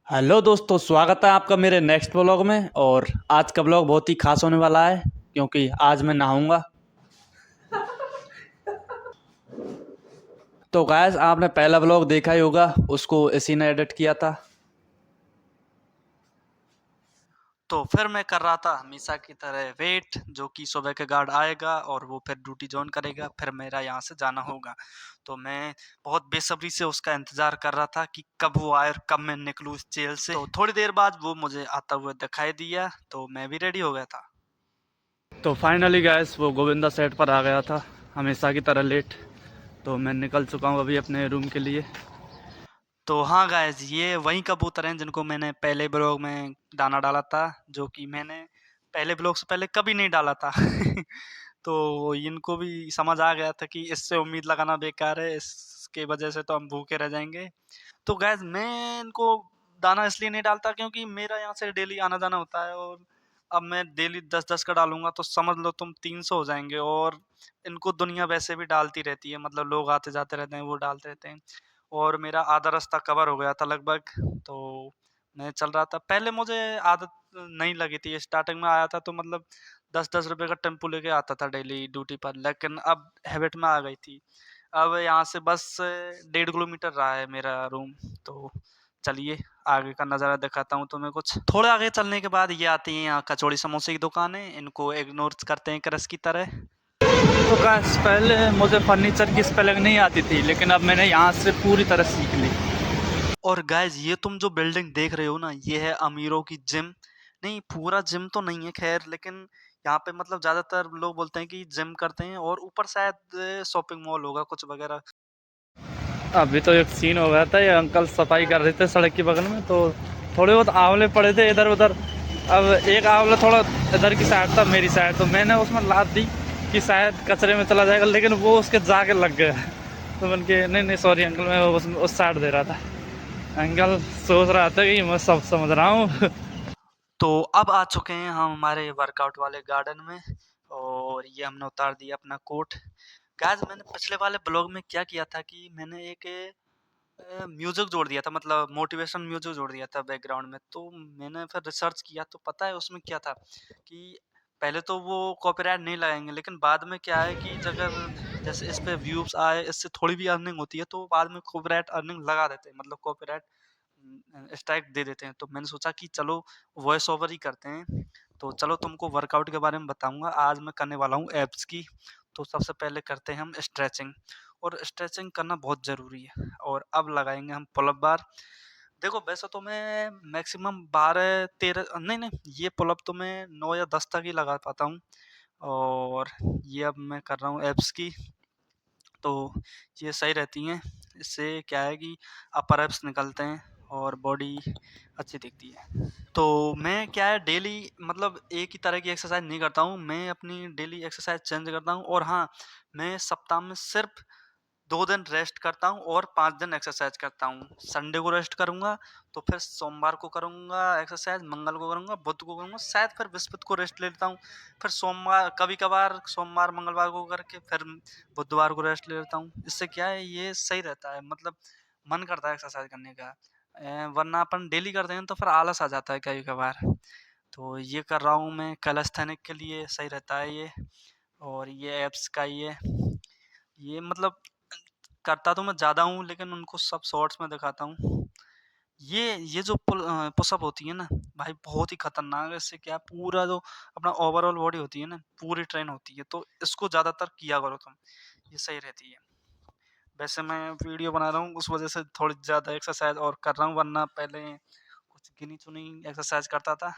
Hello दोस्तों, स्वागत है आपका मेरे नेक्स्ट व्लॉग में। और आज का व्लॉग बहुत ही खास होने वाला है क्योंकि आज मैं नहाऊंगा। तो गाइस, आपने पहला व्लॉग देखा ही होगा, उसको इसी ने एडिट किया था। तो फिर मैं कर रहा था हमेशा की तरह वेट, जो कि सुबह के गार्ड आएगा और वो फिर ड्यूटी ज्वाइन करेगा, फिर मेरा यहाँ से जाना होगा। तो मैं बहुत बेसब्री से उसका इंतज़ार कर रहा था कि कब वो आए और कब मैं निकलूँ इस जेल से। तो थोड़ी देर बाद वो मुझे आता हुआ दिखाई दिया, तो मैं भी रेडी हो गया था। तो फाइनली गैस वो गोविंदा सेट पर आ गया था, हमेशा की तरह लेट। तो मैं निकल चुका हूँ अभी अपने रूम के लिए। तो हाँ गाइस, ये वही कबूतर हैं जिनको मैंने पहले ब्लॉग में दाना डाला था, जो कि मैंने पहले ब्लॉग से पहले कभी नहीं डाला था। तो इनको भी समझ आ गया था कि इससे उम्मीद लगाना बेकार है, इसके वजह से तो हम भूखे रह जाएंगे। तो गाइस, मैं इनको दाना इसलिए नहीं डालता क्योंकि मेरा यहाँ से डेली आना जाना होता है, और अब मैं डेली 10-10 का डालूंगा तो समझ लो तुम 300 हो जाएंगे। और इनको दुनिया वैसे भी डालती रहती है, मतलब लोग आते जाते रहते हैं, वो डालते रहते हैं। और मेरा आधा रास्ता कवर हो गया था लगभग। तो मैं चल रहा था, पहले मुझे आदत नहीं लगी थी, स्टार्टिंग में आया था तो मतलब 10-10 रुपए का टेम्पो लेके आता था डेली ड्यूटी पर, लेकिन अब हैबिट में आ गई थी। अब यहाँ से बस 1.5 किलोमीटर रहा है मेरा रूम। तो चलिए आगे का नज़ारा दिखाता हूँ तुम्हें। कुछ थोड़े आगे चलने के बाद ये आती है यहाँ कचौड़ी समोसे की दुकानें, इनको इग्नोर करते हैं क्रश की तरह। तो गाइस, पहले मुझे फर्नीचर की स्पेलिंग नहीं आती थी, लेकिन अब मैंने यहाँ से पूरी तरह सीख ली। और गाइस, ये तुम जो बिल्डिंग देख रहे हो ना, ये है अमीरों की जिम। नहीं, पूरा जिम तो नहीं है खैर, लेकिन यहाँ पे मतलब ज्यादातर लोग बोलते हैं कि जिम करते हैं, और ऊपर शायद शॉपिंग मॉल होगा कुछ वगैरह। अभी तो एक सीन हो गया था, ये अंकल सफाई कर रहे थे सड़क के बगल में, तो थोड़े बहुत आंवले पड़े थे इधर उधर। अब एक आंवला थोड़ा इधर की साइड था, मेरी साइड, तो मैंने उसमें लाद दी कि शायद कचरे में चला जाएगा, लेकिन वो उसके जाके लग गया। तो मैंने कहा नहीं नहीं सॉरी अंकल, मैं उस साइड दे रहा था। अंकल सोच रहा था कि मैं सब समझ रहा हूँ। तो अब आ चुके हैं हम हमारे वर्कआउट वाले गार्डन में, और ये हमने उतार दिया अपना कोट। गाइस, मैंने पिछले वाले ब्लॉग में क्या किया था कि मैंने एक म्यूजिक जोड़ दिया था, मतलब मोटिवेशन म्यूजिक जोड़ दिया था बैकग्राउंड में। तो मैंने फिर रिसर्च किया, तो पता है उसमें क्या था कि पहले तो वो कॉपीराइट नहीं लगाएंगे, लेकिन बाद में क्या है कि अगर जैसे इस पे व्यूज आए, इससे थोड़ी भी अर्निंग होती है, तो बाद में कॉपीराइट अर्निंग लगा देते हैं, मतलब कॉपीराइट स्ट्राइक दे देते हैं। तो मैंने सोचा कि चलो वॉइस ओवर ही करते हैं। तो चलो तुमको वर्कआउट के बारे में बताऊंगा, आज मैं करने वाला हूँ एब्स की। तो सबसे पहले करते हैं हम स्ट्रेचिंग, और स्ट्रेचिंग करना बहुत ज़रूरी है। और अब लगाएंगे हम पुल अप बार। देखो वैसे तो मैं मैक्सिमम 12-13 नहीं नहीं, ये पुल अप तो मैं 9 या 10 तक ही लगा पाता हूँ। और ये अब मैं कर रहा हूँ एब्स की। तो ये सही रहती हैं, इससे क्या है कि अपर एब्स निकलते हैं और बॉडी अच्छी दिखती है। तो मैं क्या है डेली मतलब एक ही तरह की एक्सरसाइज नहीं करता हूँ, मैं अपनी डेली एक्सरसाइज चेंज करता हूँ। और हाँ, मैं सप्ताह में सिर्फ 2 दिन रेस्ट करता हूँ और 5 दिन एक्सरसाइज करता हूँ। संडे को रेस्ट करूंगा, तो फिर सोमवार को करूंगा एक्सरसाइज, मंगल को करूंगा, बुध को करूंगा, शायद फिर बृहस्पति को रेस्ट ले लेता हूँ। फिर सोमवार कभी कभार सोमवार मंगलवार को करके फिर बुधवार को रेस्ट ले लेता हूँ। इससे क्या है, ये सही रहता है, मतलब मन करता है एक्सरसाइज करने का। वरना अपन डेली करते हैं तो फिर आलस आ जाता है कभी कभार। तो ये कर रहा हूँ मैं कैलिस्थेनिक के लिए, सही रहता है ये। और ये एप्स का ये मतलब करता तो मैं ज़्यादा हूँ, लेकिन उनको सब शॉर्ट्स में दिखाता हूँ। ये जो पुशअप होती है ना भाई, बहुत ही खतरनाक है। इससे क्या है, पूरा जो अपना ओवरऑल बॉडी होती है ना, पूरी ट्रेन होती है। तो इसको ज़्यादातर किया करो तुम, ये सही रहती है। वैसे मैं वीडियो बना रहा हूँ, उस वजह से थोड़ी ज़्यादा एक्सरसाइज और कर रहा हूँ, वरना पहले कुछ गिनी चुनी एक्सरसाइज करता था।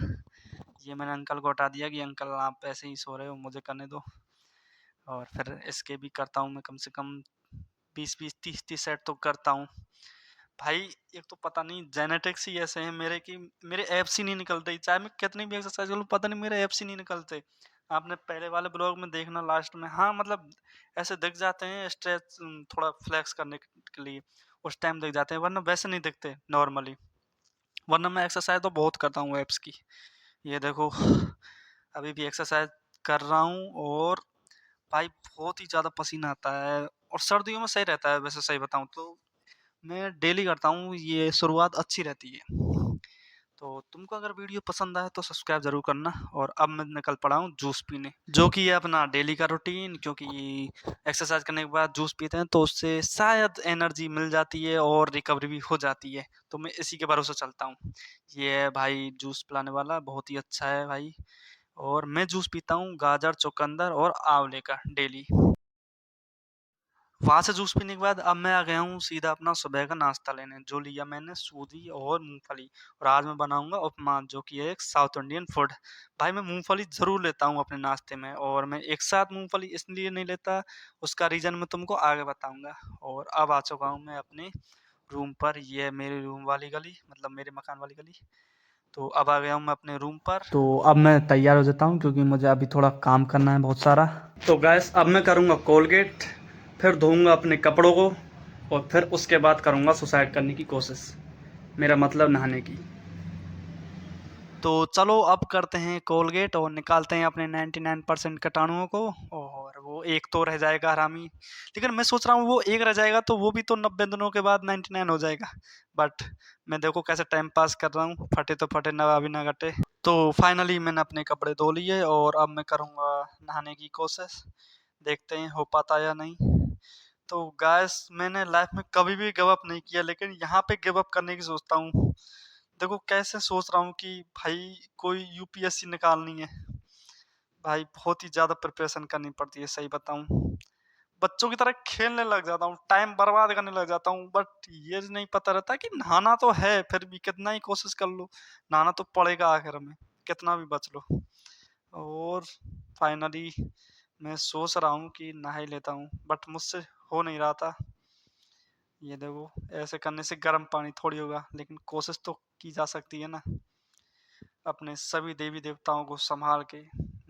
ये मैंने अंकल को हटा दिया कि अंकल आप ऐसे ही सो रहे हो, मुझे करने दो। और फिर इसके भी करता हूँ मैं कम से कम 20-20, 30-30 सेट तो करता हूँ। भाई एक तो पता नहीं जेनेटिक्स ही ऐसे हैं मेरे कि मेरे एब्स ही नहीं निकलते, चाहे मैं कितनी भी एक्सरसाइज करूँ, पता नहीं मेरे एब्स ही नहीं निकलते। आपने पहले वाले ब्लॉग में देखना लास्ट में, हाँ मतलब ऐसे दिख जाते हैं स्ट्रेच, थोड़ा फ्लेक्स करने के लिए उस टाइम दिख जाते हैं, वरना वैसे नहीं दिखते नॉर्मली। वरना मैं एक्सरसाइज तो बहुत करता हूँ एब्स की। ये देखो अभी भी एक्सरसाइज कर रहा हूँ, और भाई बहुत ही ज़्यादा पसीना आता है। और सर्दियों में सही रहता है, वैसे सही बताऊँ तो मैं डेली करता हूँ, ये शुरुआत अच्छी रहती है। तो तुमको अगर वीडियो पसंद आए तो सब्सक्राइब ज़रूर करना। और अब मैं निकल पड़ा हूँ जूस पीने, जो कि है अपना डेली का रूटीन, क्योंकि एक्सरसाइज करने के बाद जूस पीते हैं तो उससे शायद एनर्जी मिल जाती है और रिकवरी भी हो जाती है। तो मैं इसी के भरोसे चलता हूँ। ये है भाई जूस पिलाने वाला, बहुत ही अच्छा है भाई। और मैं जूस पीता हूँ गाजर, चुकंदर और आंवले का डेली। वहाँ से जूस पीने के बाद अब मैं आ गया हूँ सीधा अपना सुबह का नाश्ता लेने, जो लिया मैंने सूजी और मूँगफली। और आज मैं बनाऊँगा उपमा, जो कि है एक साउथ इंडियन फूड। भाई मैं मूँगफली ज़रूर लेता हूँ अपने नाश्ते में, और मैं एक साथ मूँगफली इसलिए नहीं लेता, उसका रीज़न मैं तुमको आगे बताऊँगा। और अब आ चुका हूँ मैं अपने रूम पर। ये है मेरी रूम वाली गली, मतलब मेरे मकान वाली गली। तो अब आ गया हूँ मैं अपने रूम पर। तो अब मैं तैयार हो जाता हूँ, क्योंकि मुझे अभी थोड़ा काम करना है बहुत सारा। तो गैस अब मैं करूँगा कोलगेट, फिर धोऊंगा अपने कपड़ों को, और फिर उसके बाद करूँगा सुसाइड करने की कोशिश, मेरा मतलब नहाने की। तो चलो अब करते हैं कोलगेट और निकालते हैं अपने 99% कीटाणुओं को। और वो एक तो रह जाएगा हरामी, लेकिन मैं सोच रहा हूँ वो एक रह जाएगा तो वो भी तो 90 दिनों के बाद 99 हो जाएगा। बट मैं देखो कैसे टाइम पास कर रहा हूँ, फटे तो फटे ना अभी ना घटे। तो फाइनली मैंने अपने कपड़े धो लिए और अब मैं करूँगा नहाने की कोशिश, देखते हैं हो पाता या नहीं। तो गाइस मैंने लाइफ में कभी भी गिव अप नहीं किया, लेकिन यहाँ पे गिव अप करने की सोचता हूँ। देखो कैसे सोच रहा हूँ कि भाई कोई यूपीएससी निकालनी है, भाई बहुत ही ज़्यादा प्रिपरेशन करनी पड़ती है, सही बताऊँ। बच्चों की तरह खेलने लग जाता हूँ, टाइम बर्बाद करने लग जाता हूँ, बट ये नहीं पता रहता कि नहाना तो है, फिर भी कितना ही कोशिश कर लो, नहाना तो पड़ेगा आखिर में, कितना भी बच लो। और फाइनली मैं सोच रहा हूँ कि नहा ही लेता हूँ, बट मुझसे हो नहीं रहा था। ये देखो ऐसे करने से गर्म पानी थोड़ी होगा, लेकिन कोशिश तो की जा सकती है ना। अपने सभी देवी देवताओं को संभाल के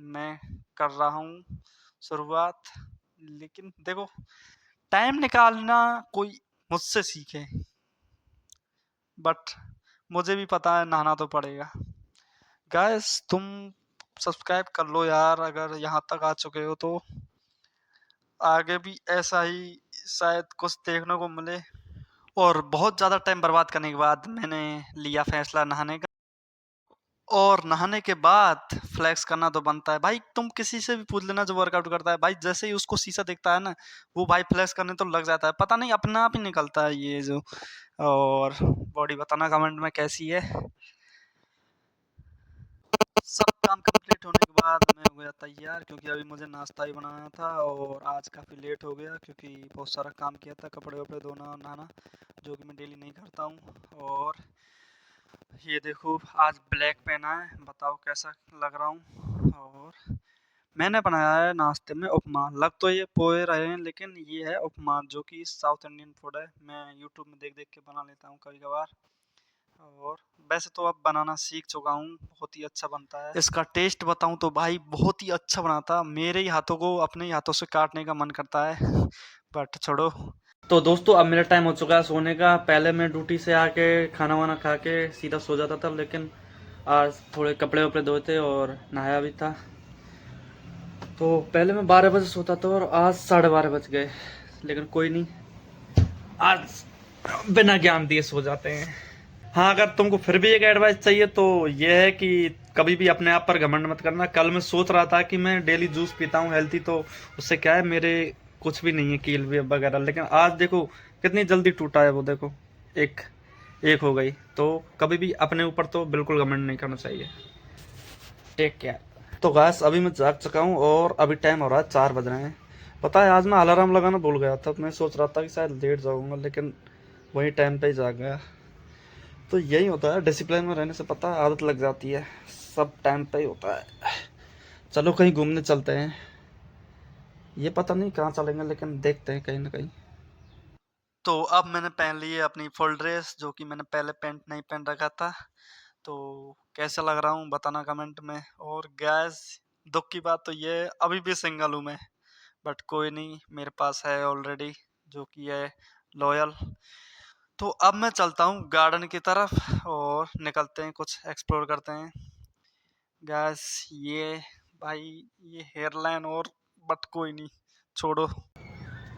मैं कर रहा हूँ शुरुआत। लेकिन देखो टाइम निकालना कोई मुझसे सीखे, बट मुझे भी पता है नहाना तो पड़ेगा। गाइस तुम सब्सक्राइब कर लो यार, अगर यहाँ तक आ चुके हो तो आगे भी ऐसा ही शायद कुछ देखने को मिले। और बहुत ज़्यादा टाइम बर्बाद करने के बाद मैंने लिया फैसला नहाने का। और नहाने के बाद फ्लेक्स करना तो बनता है भाई, तुम किसी से भी पूछ लेना जो वर्कआउट करता है भाई, जैसे ही उसको शीशा दिखता है ना, वो भाई फ्लेक्स करने तो लग जाता है, पता नहीं अपने आप ही निकलता है ये जो। और बॉडी बताना कमेंट में कैसी है। सब काम कंप्लीट होने के बाद मैं हो गया तैयार, क्योंकि अभी मुझे नाश्ता ही बनाना था और आज काफ़ी लेट हो गया, क्योंकि बहुत सारा काम किया था, कपड़े वपड़े धोना और नहाना, जो कि मैं डेली नहीं करता हूँ। और ये देखो आज ब्लैक पहना है, बताओ कैसा लग रहा हूँ। और मैंने बनाया है नाश्ते में उपमा, लग तो ये पोहे रहे हैं लेकिन ये है उपमा, जो कि साउथ इंडियन फूड है। मैं यूट्यूब में देख देख के बना लेता हूँ कभी कभार। और वैसे तो अब बनाना सीख चुका हूँ, बहुत ही अच्छा बनता है। इसका टेस्ट बताऊँ तो भाई बहुत ही अच्छा बनाता, मेरे ही हाथों को अपने ही हाथों से काटने का मन करता है, बट छोड़ो। तो दोस्तों अब मेरा टाइम हो चुका है सोने का। पहले मैं ड्यूटी से आके खाना वाना खा के सीधा सो जाता था, लेकिन आज थोड़े कपड़े वपड़े धोए थे और नहाया भी था। तो पहले मैं 12 बजे सोता था और आज 12:30 बज गए, लेकिन कोई नहीं, आज बिना ज्ञान दिए सो जाते हैं। हाँ अगर तुमको फिर भी एक एडवाइस चाहिए तो ये है कि कभी भी अपने आप पर घमंड मत करना। कल मैं सोच रहा था कि मैं डेली जूस पीता हूँ हेल्थी, तो उससे क्या है मेरे कुछ भी नहीं है कील भी वगैरह, लेकिन आज देखो कितनी जल्दी टूटा है वो, देखो एक एक हो गई। तो कभी भी अपने ऊपर तो बिल्कुल घमंड नहीं करना चाहिए। Take care. तो गैस अभी मैं जाग चुका हूँ और अभी टाइम हो रहा है 4 बज रहे हैं। पता है आज मैं अलार्म लगाना भूल गया था, मैं सोच रहा था कि शायद लेट जाऊँगा, लेकिन वही टाइम पे ही जाग गया। तो यही होता है, डिसिप्लिन में रहने से पता है आदत लग जाती है, सब टाइम पे ही होता है। चलो कहीं घूमने चलते हैं, ये पता नहीं कहाँ चलेंगे, लेकिन देखते हैं कहीं ना कहीं। तो अब मैंने पहन ली है अपनी फुल ड्रेस, जो कि मैंने पहले पैंट नहीं पहन रखा था। तो कैसा लग रहा हूँ बताना कमेंट में। और गैस दुख की बात तो ये है अभी भी सिंगल हूँ मैं, बट कोई नहीं, मेरे पास है ऑलरेडी, जो कि है लॉयल। तो अब मैं चलता हूँ गार्डन की तरफ और निकलते हैं, कुछ एक्सप्लोर करते हैं। गैस ये भाई ये हेयरलाइन और, बट कोई नहीं, छोड़ो।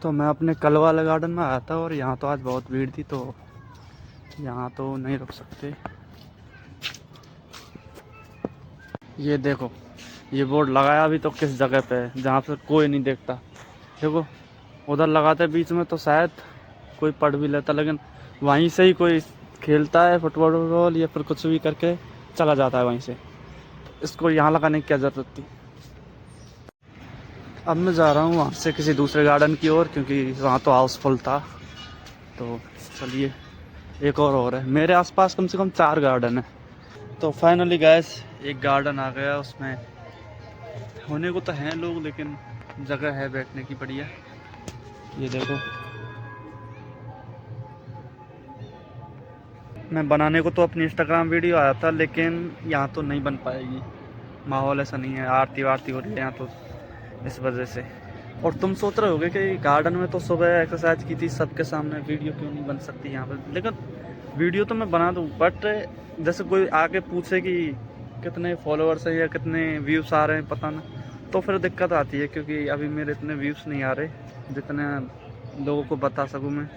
तो मैं अपने कल वाले गार्डन में आया था और यहाँ तो आज बहुत भीड़ थी, तो यहाँ तो नहीं रुक सकते। ये देखो, ये बोर्ड लगाया भी तो किस जगह पे है जहाँ पे कोई नहीं देखता। देखो, उधर लगाते बीच में तो शायद कोई पढ़ भी लेता, लेकिन वहीं से ही कोई खेलता है फुटबॉल वुटबॉल या फिर कुछ भी करके चला जाता है वहीं से। इसको यहाँ लगाने की क्या ज़रूरत थी। अब मैं जा रहा हूँ वहाँ से किसी दूसरे गार्डन की ओर, क्योंकि वहाँ तो हाउसफुल था। तो चलिए, एक और है। मेरे आसपास कम से कम 4 गार्डन है। तो फाइनली गैस एक गार्डन आ गया, उसमें होने को तो हैं लोग, लेकिन जगह है बैठने की बढ़िया। ये देखो, मैं बनाने को तो अपनी इंस्टाग्राम वीडियो आया था, लेकिन यहाँ तो नहीं बन पाएगी। माहौल ऐसा नहीं है, आरती वारती हो रही है यहाँ तो, इस वजह से। और तुम सोच रहे होगे कि गार्डन में तो सुबह एक्सरसाइज की थी सबके सामने, वीडियो क्यों नहीं बन सकती यहाँ पर। लेकिन वीडियो तो मैं बना दूँ, बट जैसे कोई आके पूछे कि कितने फॉलोअर्स हैं या कितने व्यूज़ आ रहे हैं पता ना, तो फिर दिक्कत आती है, क्योंकि अभी मेरे इतने व्यूज़ नहीं आ रहे जितने लोगों को बता सकूँ मैं।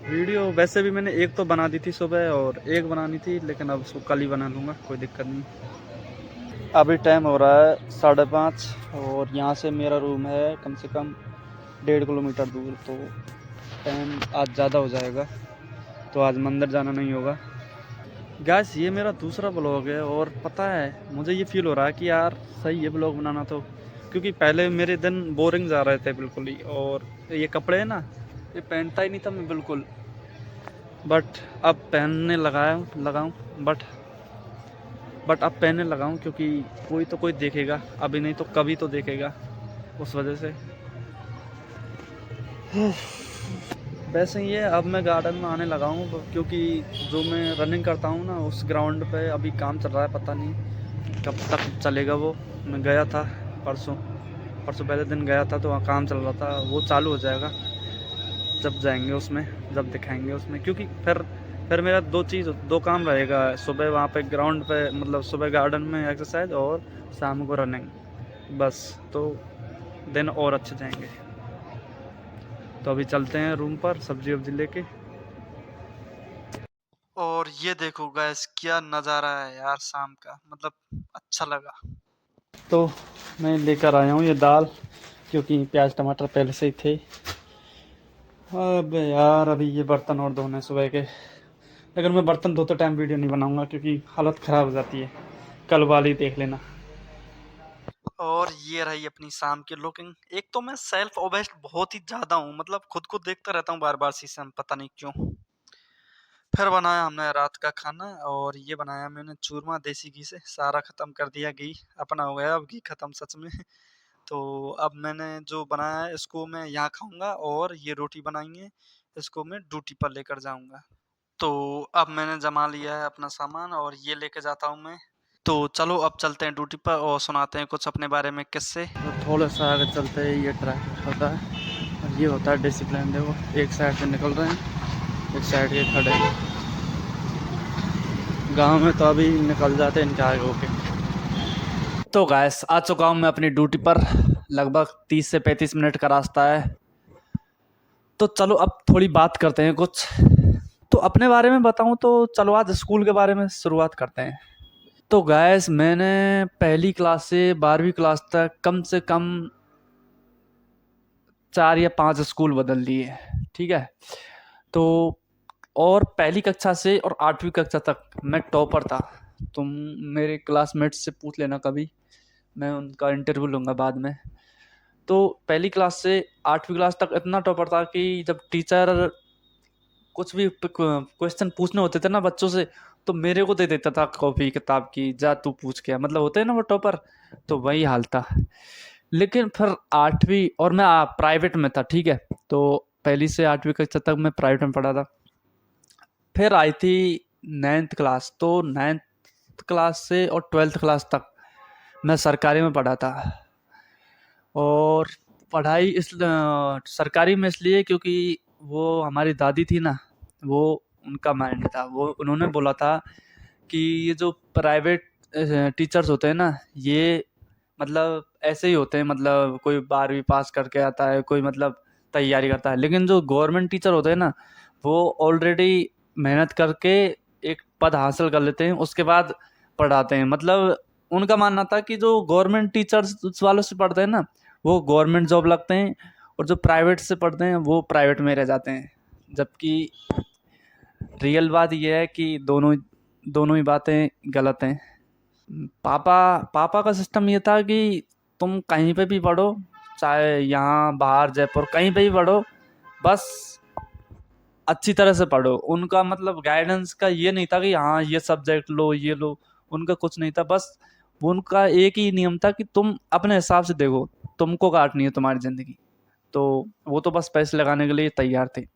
वीडियो वैसे भी मैंने एक तो बना दी थी सुबह और एक बनानी थी, लेकिन अब उसको कल ही बना लूँगा, कोई दिक्कत नहीं। अभी टाइम हो रहा है 5:30 और यहाँ से मेरा रूम है कम से कम 1.5 किलोमीटर दूर। तो टाइम आज ज़्यादा हो जाएगा, तो आज मंदिर जाना नहीं होगा। गैस ये मेरा दूसरा ब्लॉग है, और पता है मुझे ये फील हो रहा है कि यार सही है ब्लॉग बनाना तो, क्योंकि पहले मेरे दिन बोरिंग जा रहे थे बिल्कुल ही। और ये कपड़े है ना, ये पहनता ही नहीं था मैं बिल्कुल, बट अब पहनने लगाऊं बट अब पहनने लगाऊं, क्योंकि कोई तो कोई देखेगा, अभी नहीं तो कभी तो देखेगा, उस वजह से। वैसे ही है, अब मैं गार्डन में आने लगा हूँ, क्योंकि जो मैं रनिंग करता हूँ ना, उस ग्राउंड पे अभी काम चल रहा है, पता नहीं कब तक चलेगा वो। मैं गया था परसों परसों पहले दिन गया था, तो वहाँ काम चल रहा था, वो चालू हो जाएगा जब जाएंगे उसमें, जब दिखाएंगे उसमें। क्योंकि फिर मेरा दो काम रहेगा, सुबह वहाँ पे ग्राउंड पे, मतलब सुबह गार्डन में एक्सरसाइज, और शाम को रनिंग, बस। तो दिन और अच्छे जाएंगे। तो अभी चलते हैं रूम पर सब्जी वब्जी लेके। और ये देखो गैस क्या नज़ारा है यार शाम का, मतलब अच्छा लगा। तो मैं लेकर आया हूँ ये दाल, क्योंकि प्याज टमाटर पहले से ही थे। अब यार अभी ये बर्तन और धोने सुबह के, लेकिन मैं बर्तन धोते टाइम वीडियो नहीं बनाऊंगा, क्योंकि हालत ख़राब हो जाती है। कल वाली देख लेना। और ये रही अपनी शाम की लुकिंग। एक तो मैं सेल्फ ओबेस्ड बहुत ही ज़्यादा हूँ, मतलब खुद को देखता रहता हूँ बार-बार शीशे में, पता नहीं क्यों। फिर बनाया हमने रात का खाना, और ये बनाया मैंने चूरमा देसी घी से, सारा ख़त्म कर दिया घी, अपना हो गया अब घी ख़त्म सच में। तो अब मैंने जो बनाया है इसको मैं यहाँ खाऊँगा, और ये रोटी बनाई है, इसको मैं ड्यूटी पर लेकर जाऊँगा। तो अब मैंने जमा लिया है अपना सामान, और ये लेके जाता हूँ मैं। तो चलो अब चलते हैं ड्यूटी पर और सुनाते हैं कुछ अपने बारे में किस्से। तो थोड़ा सा आगे चलते ही ये ट्रैफिक होता है, और ये होता है डिसिप्लिन। देखो, एक साइड से निकल रहे हैं, एक साइड के खड़े हैं। गांव में तो अभी निकल जाते हैं इनके आगे होके। तो गैस आ चुका हूँ मैं अपनी ड्यूटी पर, लगभग 30 से 35 मिनट का रास्ता है। तो चलो अब थोड़ी बात करते हैं कुछ। तो अपने बारे में बताऊं तो चलो आज स्कूल के बारे में शुरुआत करते हैं। तो गैस मैंने पहली क्लास से 12वीं क्लास तक कम से कम 4 या 5 स्कूल बदल लिए, ठीक है। तो और पहली कक्षा से और 8वीं कक्षा तक मैं टॉपर था। तुम मेरे क्लासमेट्स से पूछ लेना कभी, मैं उनका इंटरव्यू लूँगा बाद में। तो पहली क्लास से 8वीं क्लास तक इतना टॉपर था कि जब टीचर कुछ भी क्वेश्चन पूछने होते थे ना बच्चों से, तो मेरे को दे देता था कॉपी किताब की, जा तू पूछ के आ। मतलब होते हैं ना वो टॉपर, तो वही हाल था। लेकिन फिर 8वीं, और मैं प्राइवेट में था, ठीक है। तो पहली से 8वीं कक्षा तक मैं प्राइवेट में पढ़ा था। फिर आई थी 9th क्लास, तो 9th क्लास से और 12th क्लास तक मैं सरकारी में पढ़ा था। और पढ़ाई सरकारी में इसलिए क्योंकि वो हमारी दादी थी ना, वो उनका माइंड था, वो उन्होंने बोला था कि ये जो प्राइवेट टीचर्स होते हैं ना, ये मतलब ऐसे ही होते हैं, मतलब कोई 12वीं पास करके आता है, कोई मतलब तैयारी करता है। लेकिन जो गवर्नमेंट टीचर होते हैं ना, वो ऑलरेडी मेहनत करके एक पद हासिल कर लेते हैं, उसके बाद पढ़ाते हैं। मतलब उनका मानना था कि जो गवर्नमेंट टीचर्स वालों से पढ़ते हैं ना, वो गवर्नमेंट जॉब लगते हैं, और जो प्राइवेट से पढ़ते हैं वो प्राइवेट में रह जाते हैं। जबकि रियल बात ये है कि दोनों दोनों ही बातें गलत हैं। पापा पापा का सिस्टम ये था कि तुम कहीं पे भी पढ़ो, चाहे यहाँ बाहर जयपुर कहीं पे भी पढ़ो, बस अच्छी तरह से पढ़ो। उनका मतलब गाइडेंस का ये नहीं था कि हाँ ये सब्जेक्ट लो ये लो, उनका कुछ नहीं था। बस वो उनका एक ही नियम था कि तुम अपने हिसाब से देखो, तुमको काटनी है तुम्हारी ज़िंदगी। तो वो तो बस पैसे लगाने के लिए तैयार थे।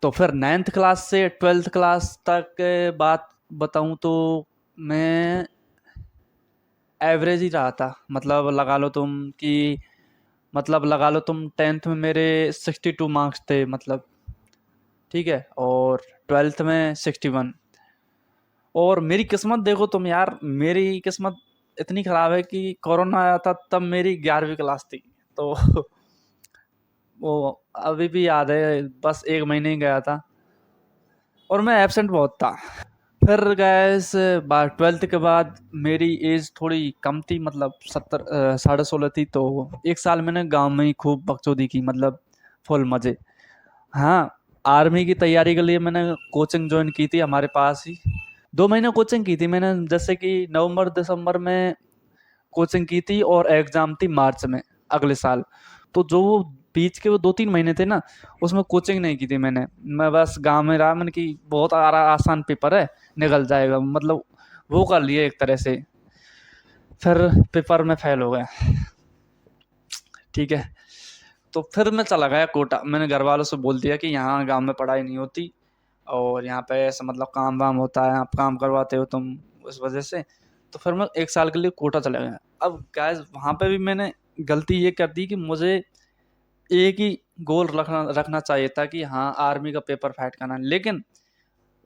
तो फिर 9th क्लास से 12th क्लास तक बात बताऊं तो मैं एवरेज ही रहा था। मतलब लगा लो तुम 10th में मेरे 62 मार्क्स थे, मतलब ठीक है, और 12th में 61। और मेरी किस्मत देखो तुम यार, मेरी किस्मत इतनी ख़राब है कि कोरोना आया था तब मेरी 11वीं क्लास थी। तो वो अभी भी याद है, बस 1 महीने ही गया था और मैं एब्सेंट बहुत था। फिर गैस 12th के बाद मेरी एज थोड़ी कम थी, मतलब 16.5 थी। तो 1 साल मैंने गांव में ही खूब बकचोदी की, मतलब फुल मज़े। हाँ, आर्मी की तैयारी के लिए मैंने कोचिंग ज्वाइन की थी हमारे पास ही। 2 महीने कोचिंग की थी मैंने, जैसे कि नवंबर दिसंबर में कोचिंग की थी और एग्ज़ाम थी मार्च में अगले साल। तो जो वो बीच के वो 2-3 महीने थे ना, उसमें कोचिंग नहीं की थी मैंने। मैं बस गाँव में रहा, मैंने कि बहुत आसान पेपर है, निकल जाएगा, मतलब वो कर लिए एक तरह से। फिर पेपर में फेल हो गया, ठीक है। तो फिर मैं चला गया कोटा। मैंने घर वालों से बोल दिया कि यहाँ गाँव में पढ़ाई नहीं होती और यहाँ पे ऐसा मतलब काम वाम होता है, आप काम करवाते हो तुम, उस वजह से। तो फिर मैं 1 साल के लिए कोटा चला गया। अब गाइस वहाँ पे भी मैंने गलती ये कर दी कि मुझे एक ही गोल रखना रखना चाहिए था कि हाँ आर्मी का पेपर फाइट करना है। लेकिन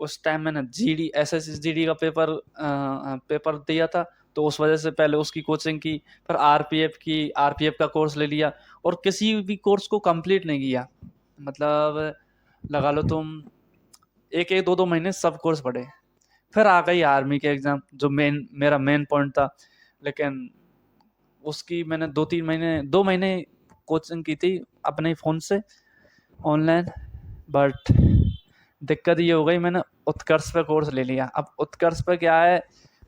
उस टाइम मैंने जीडी एसएससी जीडी का पेपर दिया था, तो उस वजह से पहले उसकी कोचिंग की, फिर आरपीएफ का कोर्स ले लिया और किसी भी कोर्स को कंप्लीट नहीं किया। मतलब लगा लो तुम 1-2 महीने सब कोर्स पढ़े। फिर आ गई आर्मी के एग्ज़ाम, जो मेरा मेन पॉइंट था। लेकिन उसकी मैंने 2 महीने कोचिंग की थी अपने फ़ोन से ऑनलाइन। बट दिक्कत ये हो गई, मैंने उत्कर्ष पे कोर्स ले लिया। अब उत्कर्ष पे क्या है,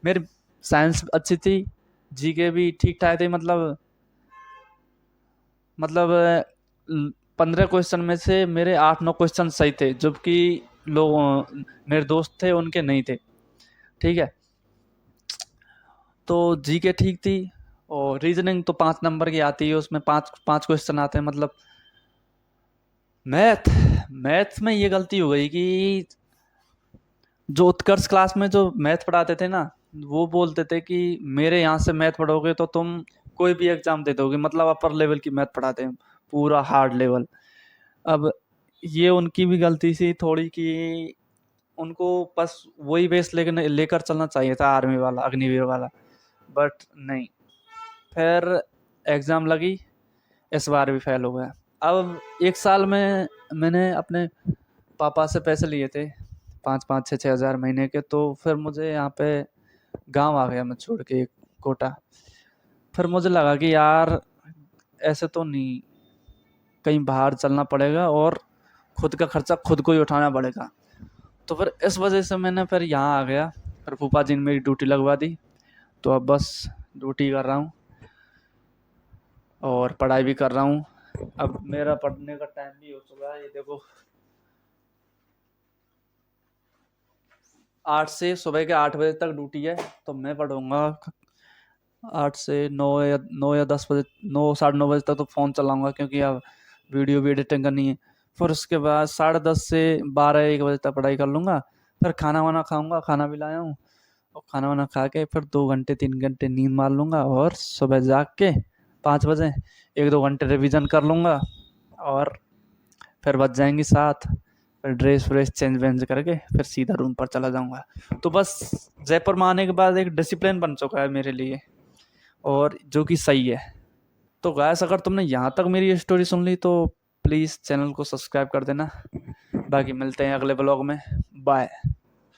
मेरी साइंस अच्छी थी, जीके भी ठीक ठाक थी, मतलब 15 क्वेश्चन में से मेरे 8-9 क्वेश्चन सही थे, जबकि लोग मेरे दोस्त थे उनके नहीं थे, ठीक है। तो जीके ठीक थी और रीजनिंग तो 5 नंबर की आती है, उसमें पाँच पाँच क्वेश्चन आते हैं। मतलब मैथ में ये गलती हो गई कि जो उत्कर्ष क्लास में जो मैथ पढ़ाते थे ना, वो बोलते थे कि मेरे यहाँ से मैथ पढ़ोगे तो तुम कोई भी एग्जाम दे दोगे, मतलब अपर लेवल की मैथ पढ़ाते हैं, पूरा हार्ड लेवल। अब ये उनकी भी गलती थी थोड़ी कि उनको बस वही बेस लेकर चलना चाहिए था, आर्मी वाला, अग्निवीर वाला। बट नहीं, फिर एग्ज़ाम लगी, इस बार भी फेल हो गया। अब 1 साल में मैंने अपने पापा से पैसे लिए थे 5-5 6-6 हज़ार महीने के। तो फिर मुझे यहाँ पे गांव आ गया मैं छोड़ के कोटा। फिर मुझे लगा कि यार ऐसे तो नहीं, कहीं बाहर चलना पड़ेगा और खुद का खर्चा खुद को ही उठाना पड़ेगा। तो फिर इस वजह से मैंने फिर यहाँ आ गया। फिर फूफा जी ने मेरी ड्यूटी लगवा दी, तो अब बस ड्यूटी कर रहा हूँ और पढ़ाई भी कर रहा हूँ। अब मेरा पढ़ने का टाइम भी हो चुका है, ये देखो सुबह के 8 बजे तक ड्यूटी है। तो मैं पढ़ूंगा 8 से 9 या 10 बजे, 9 साढ़े 9 बजे तक तो फ़ोन चलाऊंगा, क्योंकि अब वीडियो भी एडिटिंग करनी है। फिर उसके बाद 10:30 से 12-1 बजे तक पढ़ाई कर लूँगा। फिर खाना वाना खाऊंगा, खाना भी लाया हूँ, और खाना वाना खा के फिर 2 घंटे 3 घंटे नींद मार लूँगा, और सुबह जाग के 5 बजे 1-2 घंटे रिवीजन कर लूँगा, और फिर बज जाएंगी 7। फिर ड्रेस व्रेस चेंज वेंज करके फिर सीधा रूम पर चला जाऊँगा। तो बस जयपुर में आने के बाद एक डिसिप्लिन बन चुका है मेरे लिए, और जो कि सही है। तो गाइस अगर तुमने यहाँ तक मेरी स्टोरी सुन ली तो प्लीज़ चैनल को सब्सक्राइब कर देना। बाकी मिलते हैं अगले ब्लॉग में। बाय।